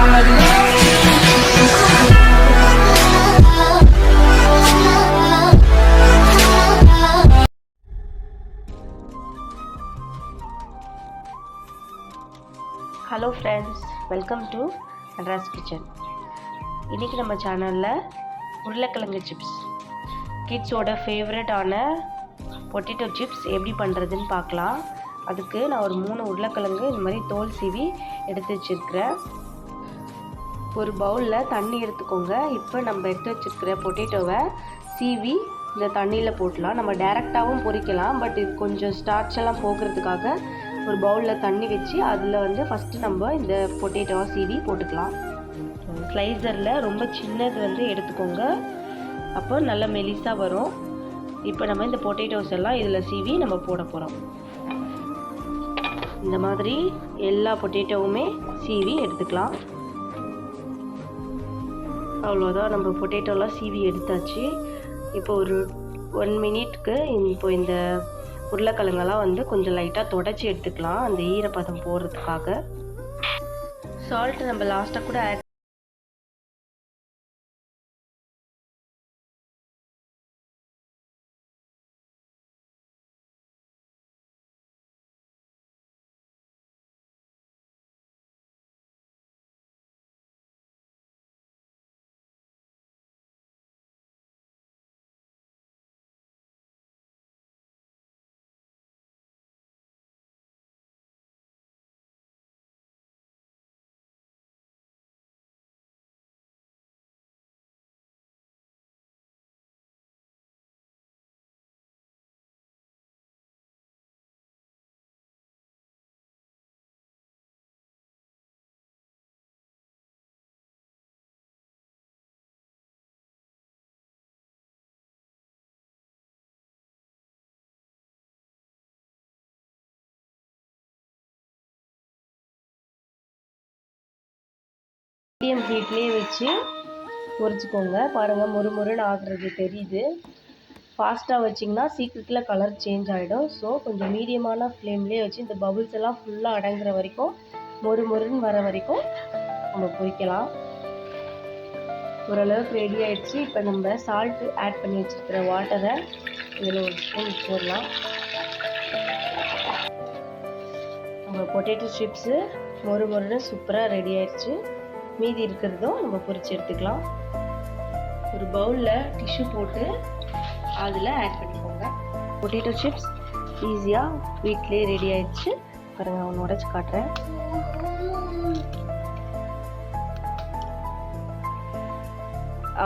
Hello friends, welcome to Madras kitchen. இன்றைக்கி நம்ம சேனலில் உருளைக்கிழங்கு சிப்ஸ், கிட்ஸோட ஃபேவரட்டான பொட்டேட்டோ சிப்ஸ் எப்படி பண்ணுறதுன்னு பார்க்கலாம். அதுக்கு நான் ஒரு 3 உருளைக்கிழங்கு இந்த மாதிரி தோல் சீவி எடுத்து வச்சுருக்கிறேன். ஒரு பவுலில் தண்ணி எடுத்துக்கோங்க. இப்போ நம்ம எடுத்து வச்சுருக்கிற பொட்டேட்டோவை சீவி இந்த தண்ணியில் போட்டலாம். நம்ம டைரெக்டாகவும் பொரிக்கலாம், பட் இது கொஞ்சம் ஸ்டார்ச் எல்லாம் போகிறதுக்காக ஒரு பவுலில் தண்ணி வச்சு அதில் ஃபஸ்ட்டு நம்ம இந்த பொட்டேட்டோவை சீவி போட்டுக்கலாம். ஸ்லைசரில் ரொம்ப சின்னது எடுத்துக்கோங்க, அப்போ நல்ல மெலிசாக வரும். இப்போ நம்ம இந்த பொட்டேட்டோஸ் எல்லாம் இதில் சீவி நம்ம போட போகிறோம். இந்த மாதிரி எல்லா பொட்டேட்டோவுமே சீவி எடுத்துக்கலாம். அவ்வளோதான், நம்ம பொட்டேட்டோலாம் சீவி எடுத்தாச்சு. இப்போ ஒரு 1 மினிட்க்கு இப்போ இந்த உருளைக்கிழங்கெல்லாம் கொஞ்சம் லைட்டாக தொடச்சி எடுத்துக்கலாம், அந்த ஈரப்பதம் போகிறதுக்காக. சால்ட் நம்ம லாஸ்ட்டாக கூட ஆட் மீடியம் ஹீட்லேயே வச்சு பொரிச்சுக்கோங்க. பாருங்கள், மொறுமொறுன்னு ஆகுறது தெரியுது. ஃபாஸ்ட்டாக வச்சிங்கன்னா சீக்கிரத்தில் கலர் சேஞ்ச் ஆகிடும். ஸோ கொஞ்சம் மீடியமான ஃப்ளேம்லேயே வச்சு இந்த பபுள்ஸ் எல்லாம் ஃபுல்லாக அடங்குற வரைக்கும், மொறுமொறுன்னு வர வரைக்கும் நம்ம பொரிக்கலாம். ஓரளவுக்கு ரெடி ஆகிடுச்சு. இப்போ நம்ம சால்ட்டு ஆட் பண்ணி வச்சுருக்கிற வாட்டரை இதில் ஒரு ஸ்பூன் போடலாம். நம்ம பொட்டேட்டோ சிப்ஸு மொறுமொறுன்னு சூப்பராக ரெடி ஆகிடுச்சு. மீதி இருக்கிறதும் நம்ம பொரிச்சு எடுத்துக்கலாம். ஒரு பவுலில் டிஷ்யூ போட்டு அதில் ஆட் பண்ணிக்கோங்க. பொட்டேட்டோ சிப்ஸ் ஈஸியாக வீட்டிலே ரெடி ஆயிடுச்சு. பாருங்கள், அவனை உடச்சி காட்டுறேன்.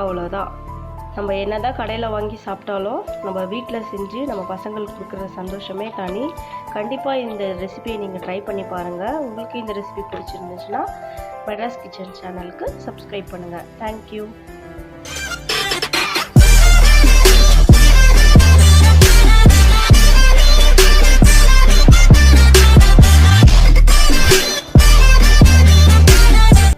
அவ்வளோதான். நம்ம என்ன தான் கடையில் வாங்கி சாப்பிட்டாலும் நம்ம வீட்டில் செஞ்சு நம்ம பசங்களுக்கு கொடுக்குற சந்தோஷமே தனி. கண்டிப்பாக இந்த ரெசிபியை நீங்கள் ட்ரை பண்ணி பாருங்கள். உங்களுக்கு இந்த ரெசிபி பிடிச்சிருந்துச்சுன்னா மெட்ராஸ் கிச்சன் சேனலுக்கு சப்ஸ்கிரைப் பண்ணுங்கள். தேங்க்யூ.